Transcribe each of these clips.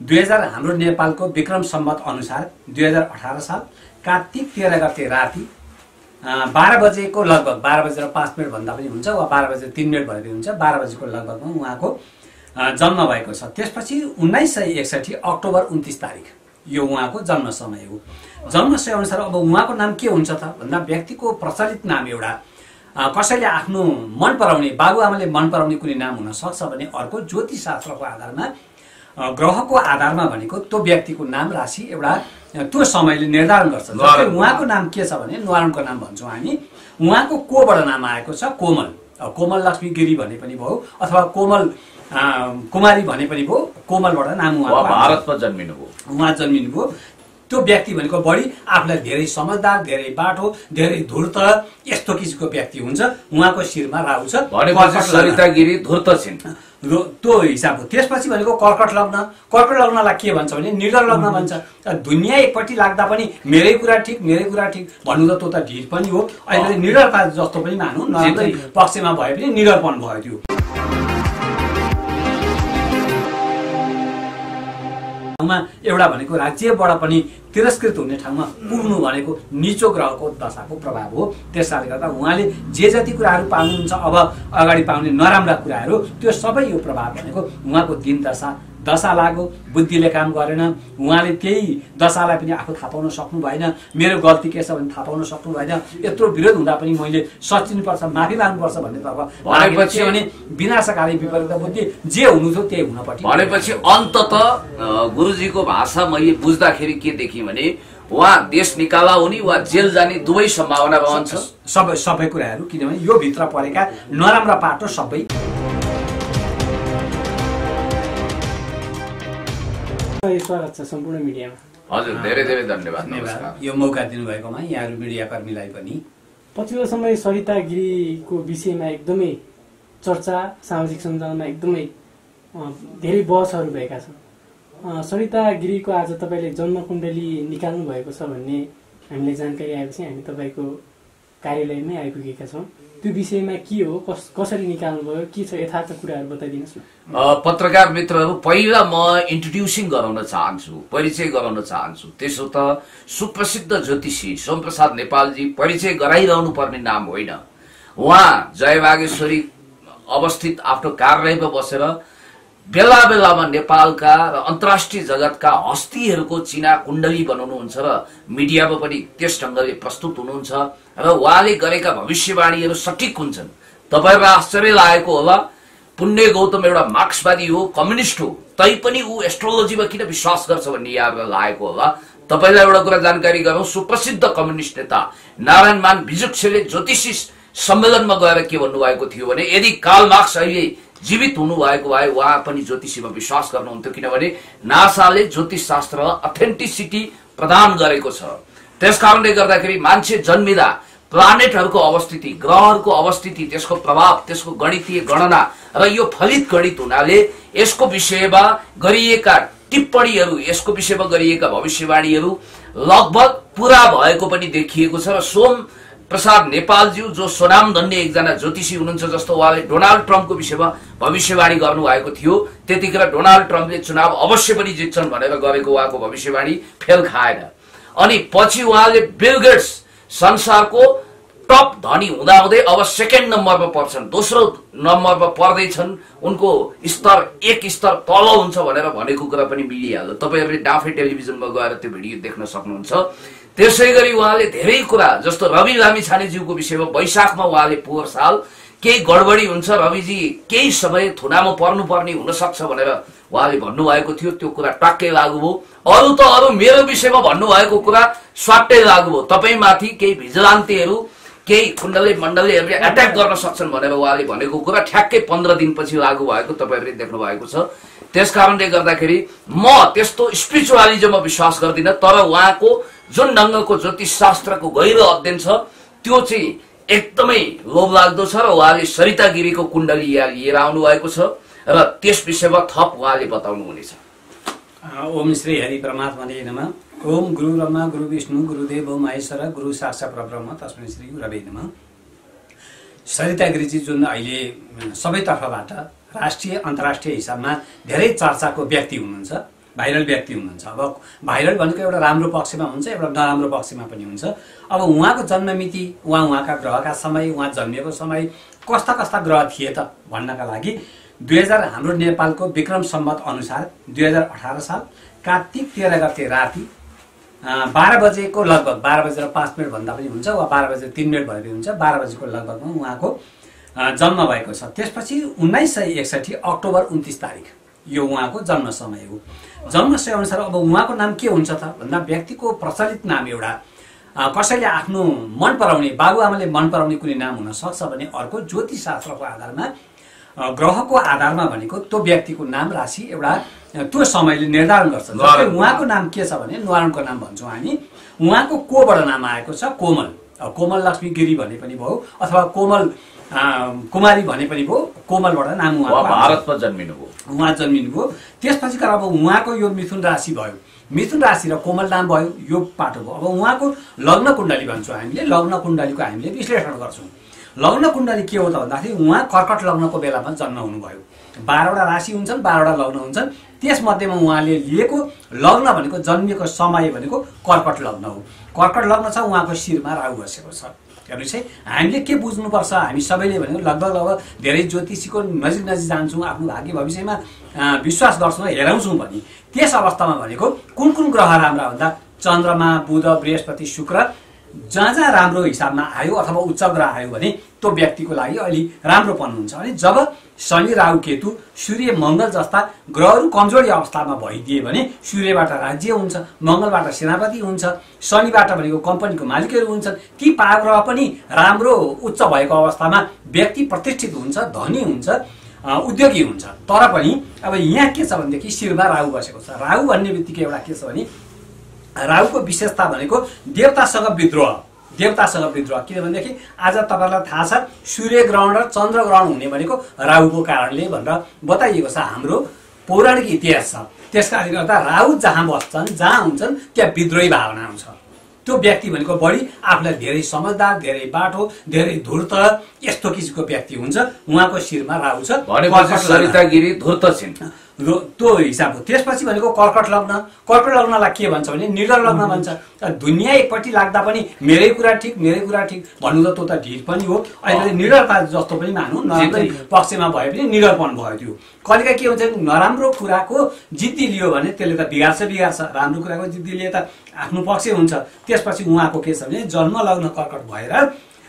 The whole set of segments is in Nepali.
हाम्रो नेपालको विक्रम सम्वत अनुसार 2018 साल कार्तिक 13 गते राति 12 बजेको लगभग 12 बजेर 5 मिनट भन्दा पनि हुन्छ वा 12 बजेर 3 मिनट भने पनि हुन्छ 12 बजेको लगभगमा उहाँको जन्म भएको छ। त्यसपछि 1961 अक्टोबर 29 तारिक यो उहाँको जन्म समय हो। जन्म समय अनुसार अब उहाँको नाम के हुन्छ त भन्दा व्यक्तिको प्रचलित नाम एउटा कसैले आफ्नो मन पराउने बाबुआमाले मन पराउने कुनै नाम हुन सक्छ भने अर्को ज्योतिष शास्त्रको आधारमा ग्रहको आधारमा भनेको त्यो व्यक्तिको नाम राशि एउटा त्यो समयले निर्धारण गर्छ। जस्तै उहाँको नाम के छ भने न्वारानको नाम भन्छौँ हामी। उहाँको कोबाट नाम आएको छ कोमल, कोमल लक्ष्मी गिरी भने पनि भयो अथवा कोमल कुमारी भने पनि भयो। कोमलबाट नाम उहाँ भारतमा जन्मिनुभयो, उहाँ जन्मिनुभयो। त्यो व्यक्ति भनेको बढी आफूलाई धेरै समझदार, धेरै बाठो, धेरै धूर्त यस्तो किसिमको व्यक्ति हुन्छ। उहाँको शिरमा राहु छ भनेपछि सरिता गिरी धूर्त छिन् त्यो हिसाब हो। त्यसपछि भनेको कर्कट लग्न, कर्कट लग्नलाई के भन्छ भने निडर लग्न भन्छ। दुनियाँ एकपट्टि लाग्दा पनि मेरै कुरा ठिक भन्नु त त्यो त ढिल पनि हो। अहिले निडरता जस्तो पनि मानौँ, नराम्रै पक्षमा भए पनि निडरपन भयो त्यो। एउटा भनेको राज्यबाट पनि तिरस्कृत हुने ठाउँमा पुग्नु भनेको नीचो ग्रहको दशाको प्रभाव हो। त्यसैले गर्दा उहाँले जे जति कुराहरू पाउनुहुन्छ अब अगाडि पाउने नराम्रा कुराहरू त्यो सबै यो प्रभाव भनेको उहाँको दिन दशा लाग्यो, बुद्धिले काम गरेन, उहाँले त्यही दशालाई पनि आफू थाहा पाउन सक्नु भएन। मेरो गल्ती के छ भने थाहा पाउन सक्नु भएन। यत्रो विरोध हुँदा पनि मैले सच्चिनुपर्छ, माफी माग्नुपर्छ भन्नेतर्फ भनेपछि भने विनाशकारी विपरीत बुद्धि जे हुनु थियो त्यही हुनपट्टि। भनेपछि अन्ततः गुरुजीको भाषा मैले बुझ्दाखेरि के देखेँ भने उहाँ देश निकाला हुने वा जेल जाने दुवै सम्भावना रहन्छ। सबै कुराहरू, किनभने यो भित्र परेका नराम्रा पाटो सबै। स्वागत छ सम्पूर्ण मिडियामा। हजुर, धेरै धेरै धन्यवाद यो मौका दिनुभएकोमा यहाँहरू मिडियाकर्मीलाई पनि। पछिल्लो समय सरिता गिरीको विषयमा एकदमै चर्चा सामाजिक सञ्जालमा एकदमै धेरै बहसहरू भएका छन्। सरिता गिरीको आज तपाईँले जन्मकुण्डली निकाल्नु भएको छ भन्ने हामीले जानकारी आएपछि हामी तपाईँको कार्यालयमै आइपुगेका छौँ। त्यो विषयमा के हो, कसरी निकाल्नुभयो, के छ यथार्थ कुराहरू बताइदिनुहोस् न। पत्रकार मित्रहरू, पहिला म इन्ट्रोड्युसिङ गराउन चाहन्छु, परिचय गराउन चाहन्छु। त्यसो त सुप्रसिद्ध ज्योतिषी सोमप्रसाद नेपालजी परिचय गराइरहनु पर्ने नाम होइन। उहाँ जयबागेश्वरी अवस्थित आफ्नो कार्यालयमा बसेर बेला बेलामा नेपालका र अन्तर्राष्ट्रिय जगतका हस्तीहरूको चिना कुण्डली बनाउनुहुन्छ र मिडियामा पनि त्यस ढङ्गले प्रस्तुत हुनुहुन्छ र उहाँले गरेका भविष्यवाणीहरू सठिक हुन्छन्। तपाईहरुलाई आश्चर्य लागेको होला, पुण्य गौतम एउटा मार्क्सवादी हो, कम्युनिस्ट हो, तैपनि ऊ एस्ट्रोलोजीमा किन विश्वास गर्छ भन्ने यहाँलाई लागेको होला। तपाईलाई एउटा कुरा जानकारी गरौँ, सुप्रसिद्ध कम्युनिस्ट नेता नारायण मान भिजुक्सेले ज्योतिषी सम्मेलनमा गएर के भन्नुभएको थियो भने यदि कार्ल मार्क्स अहिले जीवित हुनुभएको भए उहाँ पनि ज्योतिषीमा विश्वास गर्नुहुन्थ्यो, किनभने नासाले ज्योतिष शास्त्रमा अथेन्टिसिटी प्रदान गरेको छ। त्यसकारणले गर्दाखेरि मान्छे जन्मिदा प्लानेटहरूको अवस्थिति, ग्रहहरूको अवस्थिति, त्यसको प्रभाव, त्यसको गणितीय गणना र यो फलित गणित हुनाले यसको विषयमा गरिएका टिप्पणीहरू, यसको विषयमा गरिएका भविष्यवाणीहरू लगभग पूरा भएको पनि देखिएको छ। र सोम प्रसाद नेपालज्यू जो स्वनामधन्य एकजना ज्योतिषी हुनुहुन्छ, जस्तो उहाँले डोनाल्ड ट्रम्पको विषयमा भविष्यवाणी गर्नुभएको थियो, त्यतिखेर डोनाल्ड ट्रम्पले चुनाव अवश्य पनि जित्छन् भनेर गरेको उहाँको भविष्यवाणी फेल खाएन। अनि पछि उहाँले बिल गेट्स संसारको टप धनी हुँदाहुँदै अब सेकेन्ड नम्बरमा पर्छन्, दोस्रो नम्बरमा पर्दैछन्, उनको स्तर एक स्तर तल हुन्छ भनेर भनेको कुरा पनि मिलिहाल्यो। तपाईहरुले डाफे टेलिभिजनमा गएर त्यो भिडियो देख्न सक्नुहुन्छ। त्यसैगरी उहाँले धेरै कुरा, जस्तो रवि लामिछानेज्यूको विषयमा वैशाखमा उहाँले पोहोर साल केही गडबडी हुन्छ, रविजी केही समय थुनामा पर्नुपर्ने हुन सक्छ भनेर उहाँले भन्नुभएको थियो। त्यो कुरा टक्कै लागू भयो। अरु त अरु मेरो विषयमा भन्नुभएको कुरा स्वाट्टै लागू भयो। तपाईमाथि केही भिजिलान्तीहरू, केही कुण्डली मण्डलीहरूले एट्याक गर्न सक्छन् भनेर उहाँले भनेको कुरा ठ्याक्कै 15 दिनपछि लागू भएको तपाईहरुले देख्नु भएको छ। त्यसकारणले गर्दाखेरि म त्यस्तो स्पिरिचुअलिजममा विश्वास गर्दिन, तर उहाँको जुन ढङ्गको ज्योतिष शास्त्रको गहिरो अध्ययन छ त्यो चाहिँ एकदमै लोभलाग्दो छ र उहाँले सरिता गिरीको कुण्डली यहाँ लिएर आउनु भएको छ र त्यस विषयमा थप उहाँले बताउनु हुनेछ। ओम श्री हरि परमात्मने नमः। ओम गुरु ब्रह्मा गुरु विष्णु गुरुदेव महेश्वर गुरु साक्षात् परब्रह्म तस्मै श्री गुरवे नमः। सरिता गिरीजी जुन अहिले सबै तर्फबाट राष्ट्रिय अन्तर्राष्ट्रिय हिसाबमा धेरै चर्चाको व्यक्ति हुनुहुन्छ, भाइरल व्यक्ति हुनुहुन्छ। अब भाइरल भनेको एउटा राम्रो पक्षमा हुन्छ, एउटा नराम्रो पक्षमा पनि हुन्छ। अब उहाँको जन्ममिति, उहाँका ग्रहका समय, उहाँ जन्मिएको समय कस्ता कस्ता ग्रह थिए त भन्नका लागि 2000 हाम्रो नेपालको विक्रम सम्वत अनुसार 2018 साल कार्तिक 13 गते राति 12 बजेको लगभग 12 बजेर 5 मिनट भन्दा पनि हुन्छ वा 12 बजेर 3 मिनट भए पनि हुन्छ, 12 बजेको लगभगमा उहाँको जन्म भएको छ। त्यसपछि 1961 अक्टोबर 29 तारिक यो उहाँको जन्म समय हो। जन्म समय अनुसार अब उहाँको नाम के हुन्छ त भन्दा व्यक्तिको प्रचलित नाम एउटा कसैले आफ्नो मन पराउने, बाबुआमाले मन पराउने कुनै नाम हुन सक्छ भने अर्को ज्योतिष शास्त्रको आधारमा, ग्रहको आधारमा भनेको त्यो व्यक्तिको नाम राशि एउटा त्यो समयले निर्धारण गर्छ। जस्तै उहाँको नाम के छ भने न्वारानको नाम भन्छौँ हामी। उहाँको कोबाट नाम आएको छ कोमल, कोमल लक्ष्मी गिरी भने पनि भयो अथवा कोमल कुमारी भने पनि भयो, कोमलबाट नाम उहाँको भारतमा जन्मिनुभयो, उहाँ जन्मिनुभयो। त्यसपछि अब उहाँको यो मिथुन राशि भयो, मिथुन राशि र कोमल नाम भयो, यो पाटो भयो। अब उहाँको लग्न कुण्डली भन्छौँ हामीले, लग्न कुण्डलीको हामीले विश्लेषण गर्छौँ। लग्न कुण्डली के हो त भन्दाखेरि उहाँ कर्कट लग्नको बेलामा जन्म हुनुभयो। 12वटा राशि हुन्छन्, 12वटा लग्न हुन्छन्। त्यसमध्येमा उहाँले लिएको लग्न भनेको जन्मिएको समय भनेको कर्कट लग्न हो। कर्कट लग्न छ, उहाँको शिरमा राहु बसेको छ। हेर्नुहोस् है, हामीले के बुझ्नुपर्छ, हामी सबैले भनेको लगभग धेरै ज्योतिषीको नजिक जान्छौँ, आफ्नो भाग्य भविष्यमा विश्वास गर्छौँ, हेराउँछौँ पनि। त्यस अवस्थामा भनेको कुन कुन ग्रह राम्रा भन्दा चन्द्रमा, बुध, बृहस्पति, शुक्र जहाँ जहाँ राम्रो हिसाबमा आयो अथवा उच्च ग्रह आयो भने त्यो व्यक्तिको लागि अलि राम्रोपन हुन्छ। अनि जब शनि, राहु, केतु, सूर्य, मङ्गल जस्ता ग्रहहरू कमजोरी अवस्थामा भइदिए भने सूर्यबाट राज्य हुन्छ, मङ्गलबाट सेनापति हुन्छ, शनिबाट भनेको कम्पनीको मालिकहरू हुन्छन्। ती 5 ग्रह पनि राम्रो उच्च भएको अवस्थामा व्यक्ति प्रतिष्ठित हुन्छ, धनी हुन्छ, उद्योगी हुन्छ। तर पनि अब यहाँ के छ भनेदेखि शिरमा राहु बसेको छ। राहु भन्ने बित्तिकै एउटा के छ भने राहुको विशेषता भनेको देवतासँग विद्रोह, देवतासँग विद्रोह। किनभनेदेखि आज तपाईँलाई थाहा छ सूर्य ग्रहण र चन्द्र ग्रहण हुने भनेको राहुको कारणले भनेर बताइएको छ, हाम्रो पौराणिक इतिहास छ। त्यसकारणले गर्दा राहु जहाँ बस्छन्, जहाँ हुन्छन् त्यहाँ विद्रोही भावना आउँछ। त्यो व्यक्ति भनेको बढी आफूलाई धेरै समझदार, धेरै बाटो, धेरै धूर्त यस्तो किसिमको व्यक्ति हुन्छ। उहाँको शिरमा राहु छ, सरिता गिरी धूर्त छिन् त्यो हिसाब हो। त्यसपछि भनेको कर्कट लग्न, कर्कट लग्नलाई के भन्छ भने निडर लग्न भन्छ। दुनियाँ एकपट्टि लाग्दा पनि मेरै कुरा ठिक, मेरै कुरा ठिक भन्नु त त्यो त ढिट पनि हो। अहिले निडरता जस्तो पनि मानौँ, नराम्रो पक्षमा भए पनि निडरपन भयो। त्यो कहिलेकाहीँ के हुन्छ नराम्रो कुराको जिद्दी लियो भने त्यसले त बिगार्छ, राम्रो कुराको जिद्दी लिए त आफ्नो पक्ष हुन्छ। त्यसपछि उहाँको के छ भने जन्म लग्न कर्कट भएर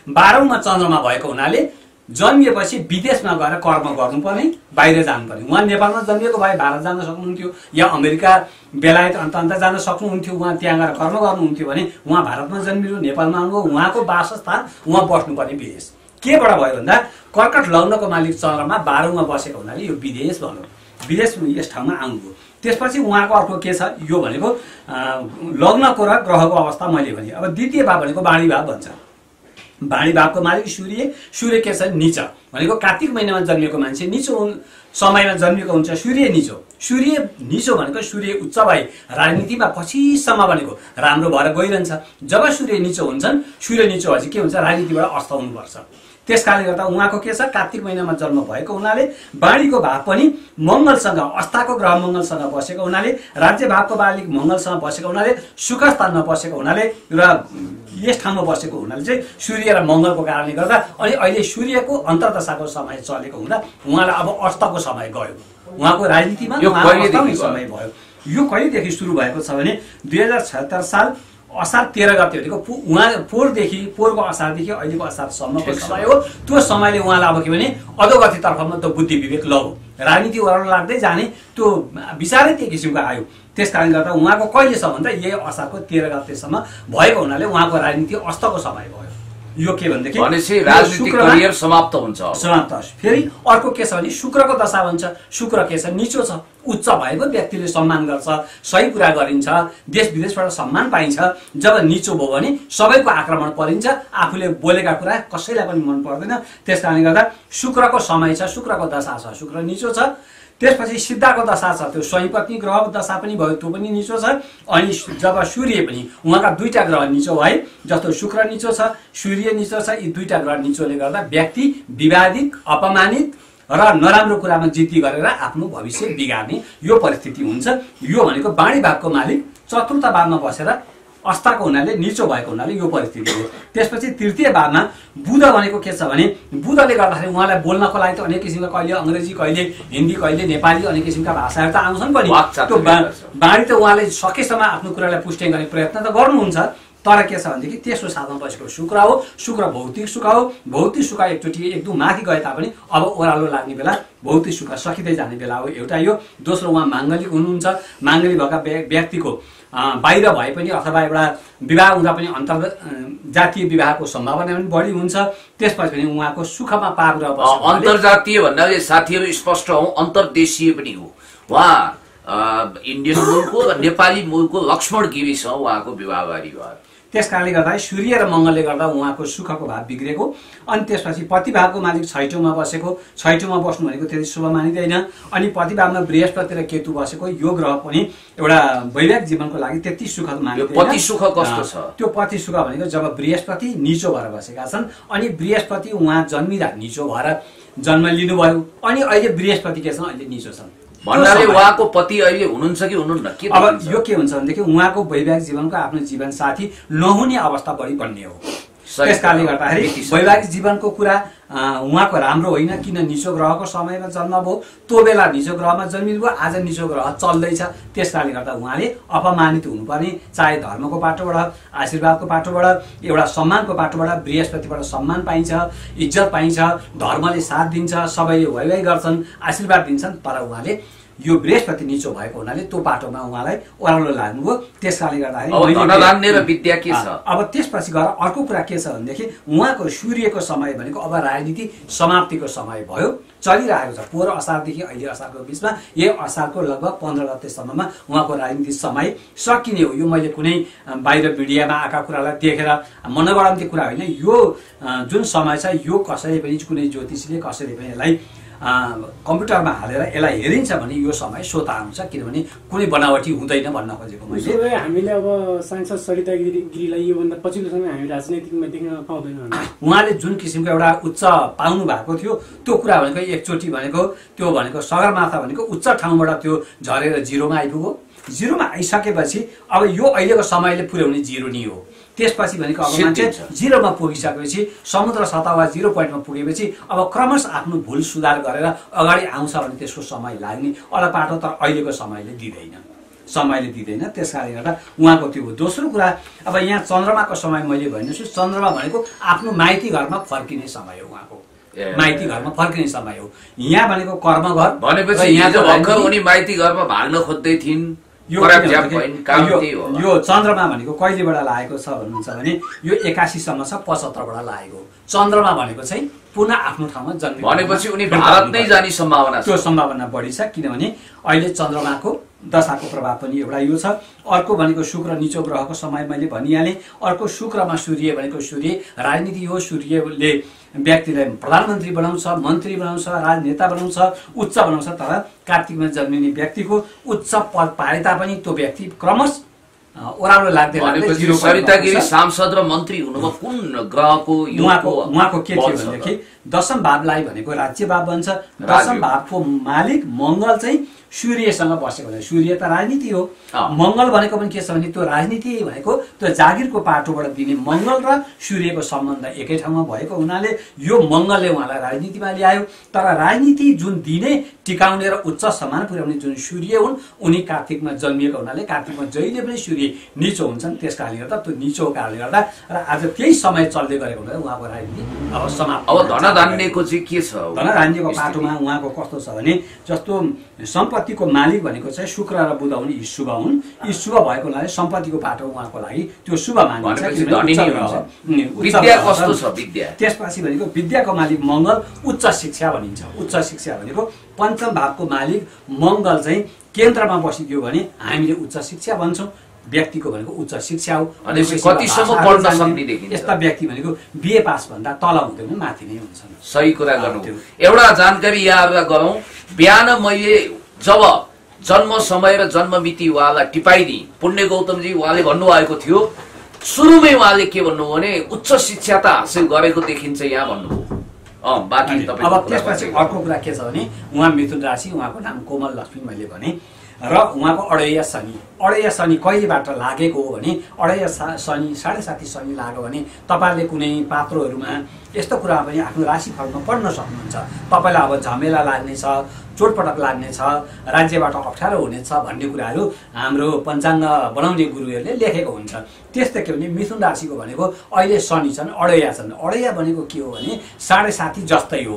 12औँमा चन्द्रमा भएको हुनाले जन्मिएपछि विदेशमा गएर कर्म गर्नुपर्ने, बाहिर जानुपर्ने। उहाँ नेपालमा जन्मिएको भए भारत जान सक्नुहुन्थ्यो या अमेरिका, बेलायत अन्त जान सक्नुहुन्थ्यो, उहाँ त्यहाँ गएर कर्म गर्नुहुन्थ्यो भने उहाँ भारतमा जन्मिनु, नेपालमा आउनुभयो, उहाँको वासस्थान उहाँ बस्नुपर्ने विदेश। केबाट भयो भन्दा कर्कट लग्नको मालिक चन्द्रमा 12औँमा बसेको हुनाले यो विदेश भनौँ, विदेश यस ठाउँमा आउनुभयो। त्यसपछि उहाँको अर्को के छ, यो भनेको लग्नको र ग्रहको अवस्था मैले भने। अब द्वितीय भाव भनेको वाणी भाव भन्छ। वाणी भावको मालिक सूर्य, सूर्य के छ नीच भनेको कार्तिक महिनामा जन्मिएको मान्छे नीचो समयमा जन्मिएको हुन्छ। सूर्य नीचो, सूर्य नीचो भनेको सूर्य उच्च भए राजनीतिमा पछिसम्म भनेको राम्रो भएर गइरहन्छ। जब सूर्य नीचो हुन्छन्, सूर्य नीचो अझै के हुन्छ राजनीतिबाट अस्त हुनुपर्छ। त्यसकारणले गर्दा उहाँको के छ कार्तिक महिनामा जन्म भएको हुनाले वाणीको भाव पनि मङ्गलसँग, अस्ताको ग्रह मङ्गलसँग बसेको हुनाले, राज्य भावको मालिक मङ्गलसँग बसेको हुनाले, सुख स्थानमा बसेको हुनाले र यस ठाउँमा बसेको हुनाले चाहिँ सूर्य र मङ्गलको कारणले गर्दा अनि अहिले सूर्यको अन्तर्दशाको समय चलेको हुँदा उहाँलाई अब अस्तको समय गयो। उहाँको राजनीतिमा समय भयो। यो कहिलेदेखि सुरु भएको छ भने 2076 साल असार 13 गते भनेको उहाँ पोहोरको असारदेखि अहिलेको असारसम्मको समय हो। त्यो समयले उहाँलाई अब के भने अधोगतितर्फमा त्यो बुद्धि विवेक लौ राजनीति ओह्रालो लाग्दै जाने त्यो विचारै त्यो किसिमको आयो। त्यसकारणले गर्दा उहाँको कहिले छ भन्दा यही असारको 13 गतेसम्म भएको हुनाले उहाँको राजनीति अस्तको समय भयो। यो के भनेदेखि राजनीतिक करियर समाप्त हुन्छ। फेरि अर्को के छ भने शुक्रको दशा भन्छ। शुक्र के छ नीचो छ, उच्च भएको व्यक्तिले सम्मान गर्छ, सही कुरा गरिन्छ, देश विदेशबाट सम्मान पाइन्छ। जब निचो भयो भने सबैको आक्रमण परिन्छ, आफूले बोलेका कुरा कसैलाई पनि मन पर्दैन। त्यसकारणले गर्दा शुक्रको समय छ, शुक्रको दशा छ, शुक्र निचो छ। त्यसपछि सिद्धाको दशा छ, त्यो स्वयंपत्नी ग्रहको दशा पनि भयो, त्यो पनि निचो छ। अनि जब सूर्य पनि उहाँका दुईटा ग्रह निचो भए, जस्तो शुक्र निचो छ, सूर्य निचो छ, यी दुईटा ग्रह निचोले गर्दा व्यक्ति विवादित, अपमानित र नराम्रो कुरामा जिद्दी गरेर आफ्नो भविष्य बिगार्ने यो परिस्थिति हुन्छ। यो भनेको बाणी भागको मालिक चतुर्थ भावमा बसेर अस्ताको हुनाले निचो भएको हुनाले यो परिस्थिति हो। त्यसपछि तृतीय भावमा बुध भनेको के छ भने बुधले गर्दाखेरि उहाँलाई बोल्नको लागि त अनेक किसिमका कहिले अङ्ग्रेजी कहिले हिन्दी कहिले नेपाली अनेक किसिमका भाषाहरू त आउँछन् पनि। त्यो बाणी त उहाँले सकेसम्म आफ्नो कुरालाई पुष्टि गर्ने प्रयत्न त गर्नुहुन्छ। तर के छ भनेदेखि तेस्रो साथमा बसेको शुक्र हो। शुक्र भौतिक सुख हो। भौतिक सुख एकचोटि एकदम माथि गए तापनि अब ओह्रालो लाग्ने बेला भौतिक सुख सकिँदै जाने बेला हो एउटा यो। दोस्रो उहाँ माङ्गलिक हुनुहुन्छ। माङ्गलिक भएका व्यक्तिको बाहिर भए पनि अथवा एउटा विवाह हुँदा पनि अन्तर जातीय विवाहको सम्भावना पनि बढी हुन्छ। त्यसपछि पनि उहाँको सुखमा पार अन्तर्जातीय भन्नाले साथीहरू स्पष्ट हौ अन्तर्देशीय पनि हो। उहाँ इन्डियन मूलको र नेपाली मूलको लक्ष्मण गिरीसँग उहाँको विवाहबारी भयो। त्यसकारणले गर्दा सूर्य र मङ्गलले गर्दा उहाँको सुखको भाव बिग्रेको। अनि त्यसपछि पतिभावको मालिक छैठौँमा बसेको। छैठौँमा बस्नु भनेको त्यति शुभ मानिँदैन। अनि पतिभावमा बृहस्पति र केतु बसेको यो ग्रह पनि एउटा वैवाहिक जीवनको लागि त्यति सुखद मानिँदैन। पति सुख कस्तो छ? त्यो पति सुख भनेको जब बृहस्पति निचो भएर बसेका छन् अनि बृहस्पति उहाँ जन्मिँदा निचो भएर जन्म लिनुभयो। अनि अहिले बृहस्पति के छन् अहिले निचो छन् भन्नाले उहाँको पति अहिले हुनुहुन्छ कि हुनुहुन्न के? अब यो के हुन्छ भनेदेखि उहाँको वैवाहिक जीवनको आफ्नो जीवन साथी नहुने अवस्था बढी बढ्ने हो। त्यसकारणले गर्दाखेरि वैवाहिक जीवनको कुरा उहाँको राम्रो होइन। किन निचो ग्रहको समयमा जन्म भयो, त्यो बेला निचो ग्रहमा जन्मिनु भयो, आज निचो ग्रह चल्दैछ। त्यसकारणले गर्दा उहाँले अपमानित हुनुपर्ने, चाहे धर्मको बाटोबाट आशीर्वादको बाटोबाट एउटा सम्मानको बाटोबाट बृहस्पतिबाट सम्मान पाइन्छ, इज्जत पाइन्छ, धर्मले साथ दिन्छ, सबैले वाइवाइ गर्छन्, आशीर्वाद दिन्छन्। तर उहाँले यो बृहस्पति निचो भएको हुनाले त्यो बाटोमा उहाँलाई ओह्रालो लाग्नुभयो। त्यसकारणले गर्दाखेरि अब त्यसपछि गएर अर्को कुरा के छ भनेदेखि उहाँको सूर्यको समय भनेको अब राजनीति समाप्तिको समय भयो, चलिरहेको छ। 16 असारदेखि अहिले असारको बिचमा यही असारको लगभग 15 गतेसम्ममा उहाँको राजनीति समय सकिने हो। यो मैले कुनै बाहिर मिडियामा आएका कुरालाई देखेर मनोगढन्ती कुरा होइन। यो जुन समय छ यो कसैले पनि कुनै ज्योतिषीले कसैले पनि यसलाई कम्प्युटरमा हालेर यसलाई हेरिन्छ भने यो समय स्वतः आउँछ। किनभने कुनै बनावटी हुँदैन भन्न खोजेको मैले। हामीले अब सांसद सरिता गिरीलाई योभन्दा पछिल्लो समय हामी राजनैतिकमा देख्न पाउँदैनौँ। उहाँले जुन किसिमको एउटा उच्च पाउनु भएको थियो त्यो कुरा भनेको एकचोटि भनेको त्यो भनेको सगरमाथा भनेको उच्च ठाउँबाट त्यो झरेर जिरोमा आइपुग्यो। जिरोमा आइसकेपछि अब यो अहिलेको समयले पुर्याउने जिरो नै हो। त्यसपछि भनेको अब मान्छे जिरोमा पुगिसकेपछि समुद्र सतह वा 0 पोइन्टमा पुगेपछि अब क्रमशः आफ्नो भुल सुधार गरेर अगाडि आउँछ भने त्यसको समय लाग्ने अलपाटो त अहिलेको समयले दिँदैन। त्यसकारणले गर्दा उहाँको त्यो दोस्रो कुरा अब यहाँ चन्द्रमाको समय मैले भन्छु। चन्द्रमा भनेको आफ्नो माइती घरमा फर्किने समय हो। उहाँको माइती घरमा फर्किने समय हो। यहाँ भनेको कर्मघर भनेपछि यहाँ उनी माइती घरमा भाग्न खोज्दै थिइन्। यो चन्द्रमा भनेको कहिलेबाट लागेको छ भन्नुहुन्छ भने यो 81 सम्म छ, 75बाट लागेको। चन्द्रमा भनेको चाहिँ पुनः आफ्नो ठाउँमा जन्म भनेपछि उनी भारत नै जाने सम्भावना छ। त्यो सम्भावना बढी छ किनभने अहिले चन्द्रमाको दशाको प्रभाव पनि एउटा यो छ। अर्को भनेको शुक्र निचो ग्रहको समय मैले भनिहालेँ। अर्को शुक्रमा सूर्य भनेको सूर्य राजनीति हो। सूर्यले व्यक्तिलाई प्रधानमन्त्री बनाउँछ, मन्त्री बनाउँछ, राजनेता बनाउँछ, उच्च बनाउँछ। तर कार्तिकमा जन्मिने व्यक्तिको उच्च पद पाए तापनि त्यो व्यक्ति क्रमशः ओह्रालो लाग्दै सरिता गिरी सांसद र मन्त्री हुनुमा कुन ग्रहको उहाँको के थियो भनेदेखि दशम भावलाई भनेको राज्य भाव भन्छ। दशम भावको मालिक मङ्गल चाहिँ सूर्यसँग बसेको हुन्छ। सूर्य त राजनीति हो। मङ्गल भनेको पनि के छ भने त्यो राजनीति भनेको त्यो जागिरको पाटोबाट दिने मङ्गल र सूर्यको सम्बन्ध एकै ठाउँमा भएको हुनाले यो मङ्गलले उहाँलाई राजनीतिमा ल्यायो। तर राजनीति जुन दिने टिकाउने र उच्च सम्मान पुर्याउने जुन सूर्य हुन् उनी कार्तिकमा जन्मिएको हुनाले कार्तिकमा जहिले पनि सूर्य निचो हुन्छन्। त्यसकारणले गर्दा त्यो निचो कारणले गर्दा र आज त्यही समय चल्दै गरेको हुँदा उहाँको राजनीति अब समाप्त। अब धनधान्यको चाहिँ के छ? धनधान्यको पाटोमा उहाँको कस्तो छ भने जस्तो सम्पत्तिको मालिक भनेको चाहिँ शुक्र र बुध हुन्, यी शुभ हुन्। यी शुभ भएको हुनाले सम्पत्तिको पाटो उहाँको लागि त्यो शुभ मानिन्छ। त्यसपछि भनेको विद्याको मालिक मङ्गल उच्च शिक्षा भनिन्छ। उच्च शिक्षा भनेको पञ्चम भावको मालिक मङ्गल चाहिँ केन्द्रमा बसिदियो भने हामीले उच्च शिक्षा भन्छौँ। व्यक्तिको भनेको उच्च शिक्षा हो। कतिसम्म पढ्न सक्ने देखिन्छ? यस्ता व्यक्ति भनेको बिए पास भन्दा तल हुँदैन, माथि नै हुन्छन्। सही कुरा गर्नु। एउटा जानकारी यहाँ गरौँ। बिहान मैले जब जन्म समय र जन्म मिति उहाँलाई टिपाइदिएँ, पुण्य गौतमजी उहाँले भन्नुभएको थियो सुरुमै उहाँले के भन्नुभयो भने उच्च शिक्षा त हासिल गरेको देखिन्छ यहाँ भन्नुभयो। बाँकी अब त्यसपछि अर्को कुरा के छ भने उहाँ मिथुन राशि, उहाँको नाम कोमल लक्ष्मी मैले भने, र उहाँको अढैया शनि कहिलेबाट लागेको हो भने अढैया शनि 7.5 शनि लाग्यो भने तपाईँले कुनै पात्रोहरूमा यस्तो कुरा पनि आफ्नो राशिफलमा पढ्न सक्नुहुन्छ। तपाईँलाई अब झमेला लाग्नेछ, चोटपटक लाग्नेछ, राज्यबाट अप्ठ्यारो हुनेछ भन्ने कुराहरू हाम्रो पञ्चाङ्ग बनाउने गुरुहरूले लेखेको हुन्छ। त्यस्तै के भने मिथुन राशिको भनेको अहिले शनि छन्, अढैया छन्। अढैया भनेको के हो भने 7.5 जस्तै हो।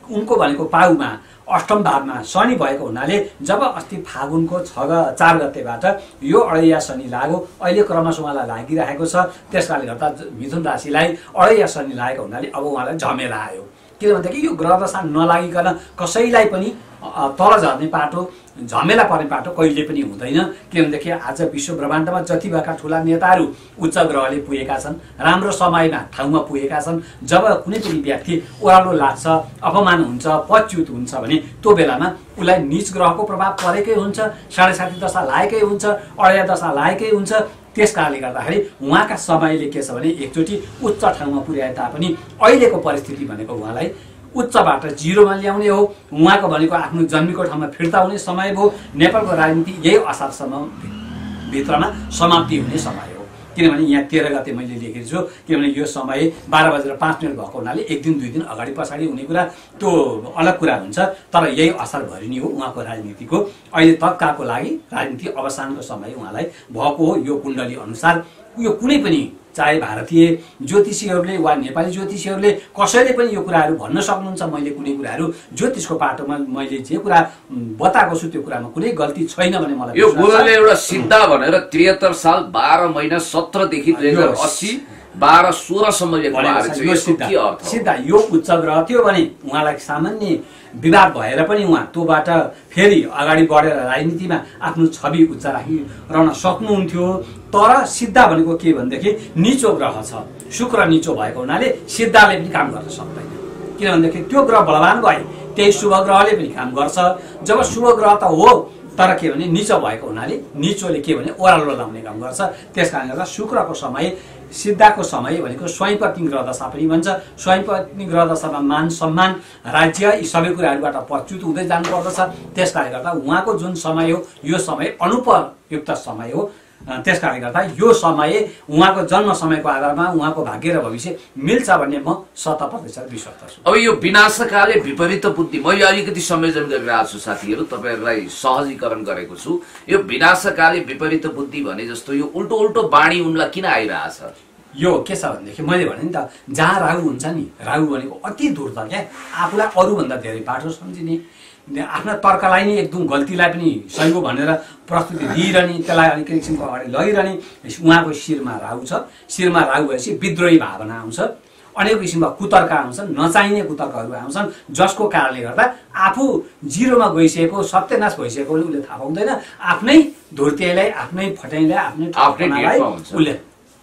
उनको भनेको पाउमा अष्टम भावमा शनि भएको हुनाले जब अस्ति फागुनको 4 गतेबाट यो अढैया शनि लाग्यो, अहिले क्रमशः उहाँलाई लागिरहेको छ। त्यसकारणले गर्दा मिथुन राशिलाई अढैया शनि लागेको हुनाले अब उहाँलाई झमेला आयो। किनभनेदेखि यो ग्रह दशा नलागिकन कसैलाई पनि तल झर्ने पाटो, झमेला पर्ने पाटो कहिले पनि हुँदैन। किनभनेदेखि आज विश्व ब्रह्माण्डमा जति भएका ठुला नेताहरू उच्च ग्रहले पुगेका छन्, राम्रो समयमा ठाउँमा पुगेका छन्। जब कुनै पनि व्यक्ति ओह्रालो लाग्छ, अपमान हुन्छ, पदच्युत हुन्छ भने त्यो बेलामा उसलाई नीच ग्रहको प्रभाव परेकै हुन्छ, 7.5 दशा लागेकै हुन्छ, अढैया दशा लागेकै हुन्छ। त्यस कारणले गर्दाखेरि उहाँका समयले के छ भने एकचोटि उच्च ठाउँमा पुर्याए तापनि अहिलेको परिस्थिति भनेको उहाँलाई उच्चबाट 0मा ल्याउने हो। उहाँको भनेको आफ्नो जन्मेको ठाउँमा फिर्ता हुने समय हो। नेपालको राजनीति यही असारसम्म भित्रमा समाप्ति हुने समय हो। किनभने यहाँ 13 गते मैले लेखेको छु, किनभने यो समय 12:05 भएको हुनाले 1 दिन 2 दिन अगाडि पछाडि हुने कुरा त्यो अलग कुरा हुन्छ। तर यही असरभरि नै हो उहाँको राजनीतिको। अहिले तत्कालको लागि राजनीति अवसानको समय उहाँलाई भएको हो। यो कुण्डली अनुसार यो कुनै पनि चाहे भारतीय ज्योतिषीहरूले वा नेपाली ज्योतिषीहरूले कसैले पनि यो कुराहरू भन्न सक्नुहुन्छ। मैले कुनै कुराहरू ज्योतिषको पाटोमा मैले जे कुरा बताएको छु त्यो कुरामा कुनै गल्ती छैन भने मलाई यो गुरुले एउटा सिद्धा भनेर 73 साल 12 महिना 17 देखि 2080 12-16 सम्म यो सिद्धा यो उच्च ग्रह थियो भने उहाँलाई सामान्य विवाद भएर पनि उहाँ त्योबाट फेरि अगाडि बढेर राजनीतिमा आफ्नो छवि उच्च राखिरहन सक्नुहुन्थ्यो। तर सिद्धा भनेको के भनेदेखि निचो ग्रह छ, शुक्र निचो भएको हुनाले सिद्धाले पनि काम गर्न सक्दैन। किनभनेदेखि त्यो ग्रह बलवान भए त्यही शुभ ग्रहले पनि काम गर्छ। जब शुभ ग्रह त हो तर के भने निचो भएको हुनाले निचोले के भने ओह्रालो लाउने काम गर्छ। त्यसकारणले गर्दा शुक्रको समय, सिद्धाको समय भनेको स्वयंपत्नी ग्रह दशा पनि भन्छ। स्वयंपत्नी ग्रह दशामा मान सम्मान, राज्य यी सबै कुराहरूबाट पच्युत हुँदै जानुपर्दछ। त्यसकारणले गर्दा उहाँको जुन समय हो यो समय अनुपयुक्त समय हो। त्यसकारणले गर्दा यो समय उहाँको जन्म समयको आधारमा उहाँको भाग्य र भविष्य मिल्छ भन्ने म 100% विश्वास गर्छु। अब यो विनाशकाले विपरीत बुद्धि मैले अलिकति संयोजन गरिरहेको छु साथीहरू, तपाईहरुलाई सहजीकरण गरेको छु। यो विनाशकाले विपरीत बुद्धि भने जस्तो यो उल्टो उल्टो बाणी उनलाई किन आइरहेछ? यो के छ भनेदेखि मैले भने नि त जहाँ राहु हुन्छ नि, राहु भनेको अति दूर त क्या, आफूलाई अरूभन्दा धेरै बाटो सम्झिने, आफ्ना तर्कलाई नै एकदम गल्तीलाई पनि सही हो भनेर प्रस्तुति दिइरहने, त्यसलाई अलिक किसिमको अगाडि लगिरहने। उहाँको शिरमा राहु छ। शिरमा राहु भएपछि विद्रोही भावना आउँछ, अनेक किसिमका कुतर्क आउँछन्, नचाहिने कुतर्कहरू आउँछन्, जसको कारणले गर्दा आफू 0मा गइसकेको, सत्यनाश भइसकेको उसले थाहा पाउँदैन। आफ्नै धुर्तेलाई, आफ्नै फटाइलाई, आफ्नै उसले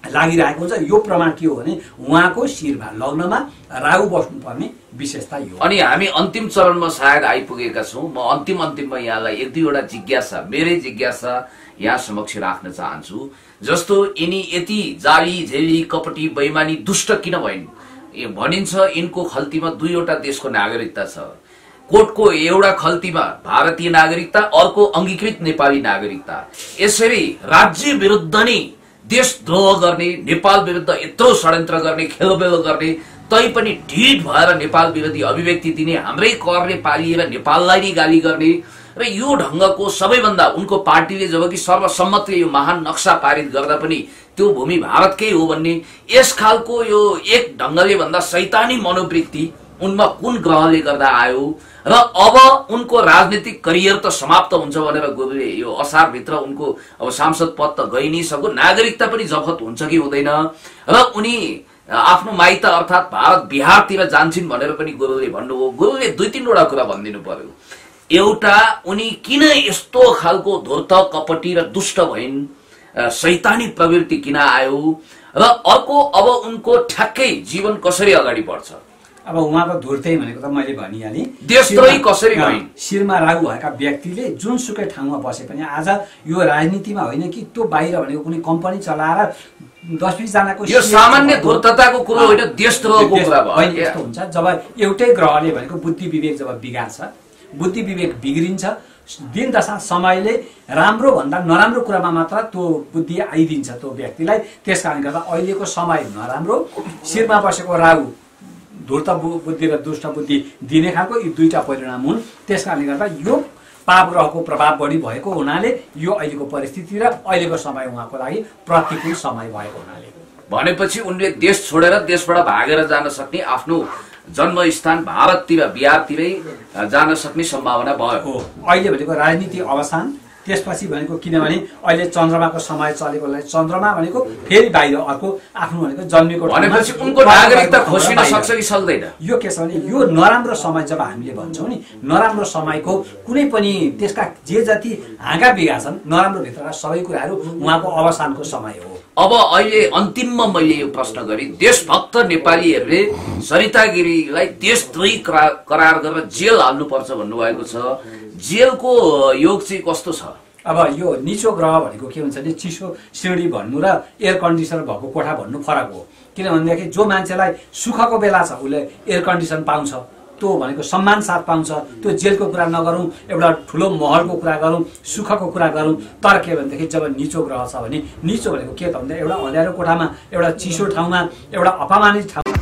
लागिरहेको हुन्छ। यो प्रमाण के हो भने उहाँको शिरमा लग्नमा राहु बस्नुपर्ने विशेषता यो। अनि हामी अन्तिम चरणमा सायद आइपुगेका छौँ। म अन्तिममा यहाँलाई 1-2 जिज्ञासा, मेरै जिज्ञासा यहाँ समक्ष राख्न चाहन्छु। जस्तो यिनी यति जाली झेली कपटी बेइमानी दुष्ट किन भइन्? भनिन्छ यिनको खल्तीमा 2वटा देशको नागरिकता छ। कोर्टको एउटा खल्तीमा भारतीय नागरिकता, अर्को अंगीकृत नेपाली नागरिकता। यसरी राज्य विरुद्ध नै देशद्रोह गर्ने, नेपाल विरुद्ध यत्रो षड्यन्त्र गर्ने, खेलबेल गर्ने, तैपनि ढिट भएर नेपाल विरोधी अभिव्यक्ति दिने, हाम्रै करले पालिएर नेपाललाई नै गाली गर्ने र यो ढंगको सबैभन्दा उनको पार्टीले जबकि सर्वसम्मतले यो महान नक्सा पारित गर्दा पनि त्यो भूमि भारतकै हो भन्ने यस खालको यो एक ढंगले भन्दा शैतानी मनोवृत्ति उनमा कुन ग्रहले गर्दा आयो र अब उनको राजनीतिक करियर त समाप्त हुन्छ भनेर गुरुले यो असार भित्र उनको अब सांसद पद त गइ नै सक्यो, नागरिकता पनि जफत हुन्छ कि हुँदैन र उनी आफ्नो माइत अर्थात भारत बिहारतिर जान्छन् भनेर पनि गुरुले भन्नुभयो। गुरुले 2-3 कुरा भनिदिनु पर्यो। एउटा, उनी किन यस्तो खालको धूर्त कपटी र दुष्ट भइन्, शैतानी प्रवृत्ति किन आयो, र अर्को अब उनको ठ्याक्कै जीवन कसरी अगाडि बढ्छ। अब उहाँको धुर्ते भनेको त मैले भनिहालेँ, देशद्रोही कसरी भइन्? शिरमा राहु भएका व्यक्तिले जुनसुकै ठाउँमा बसे पनि आज यो राजनीतिमा होइन कि त्यो बाहिर भनेको कुनै कम्पनी चलाएर 10-20 जनाको यो सामान्य धूर्तताको कुरो होइन, देशद्रोहको कुरा भयो। यस्तो हुन्छ जब एउटै ग्रहले भनेको बुद्धि विवेक जब बिगार्छ, बुद्धि विवेक बिग्रिन्छ, दिन दशा समयले राम्रो भन्दा नराम्रो कुरामा मात्र त्यो बुद्धि आइदिन्छ त्यो व्यक्तिलाई। त्यसकारणले गर्दा अहिलेको समय नराम्रो, शिरमा बसेको राहु धूर्त बुद्धि र दुष्ट बुद्धि दिने खालको यी दुईटा परिणाम हुन्। त्यसकारणले गर्दा यो पाप ग्रहको प्रभाव बढी भएको हुनाले यो अहिलेको परिस्थिति र अहिलेको समय उहाँको लागि प्रतिकूल समय भएको हुनाले भनेपछि उनले देश छोडेर देशबाट भागेर जान सक्ने, आफ्नो जन्मस्थान भारततिर बिहारतिरै जान सक्ने सम्भावना भयो। हो, अहिले भनेको राजनीति अवसान, त्यसपछि भनेको किनभने अहिले चन्द्रमाको समय चलेकोलाई चन्द्रमा भनेको फेरि बाहिर अर्को आफ्नो भनेको जन्मेको भनेपछि उनको नागरिकता खोसिन सक्छ कि सक्दैन? यो के छ भने यो नराम्रो समय जब हामीले भन्छौँ नि, नराम्रो समयको कुनै पनि त्यसका जे जति हाँगा बिगा छन् नराम्रो भित्रका सबै कुराहरू उहाँको अवसानको समय हो। अब अहिले अन्तिममा मैले यो प्रश्न गरेँ, देशभक्त नेपालीहरूले सरिता गिरीलाई देशद्रोही करार गरेर जेल हाल्नुपर्छ भन्नुभएको छ। जेलको योग चाहिँ कस्तो छ? अब यो निचो ग्रह भनेको के हुन्छ भने चिसो सिँढी भन्नु र एयर कन्डिसनर भएको कोठा भन्नु फरक हो। किनभनेदेखि जो मान्छेलाई सुखको बेला छ उसले एयर कन्डिसन पाउँछ, त्यो भनेको सम्मान साथ पाउँछ। त्यो जेलको कुरा नगरौँ, एउटा ठुलो महलको कुरा गरौँ, सुखको कुरा गरौँ। तर के भनेदेखि जब निचो ग्रह छ भने, निचो भनेको के त भन्दा एउटा अँध्यारो कोठामा, एउटा चिसो ठाउँमा, एउटा अपमानित ठाउँमा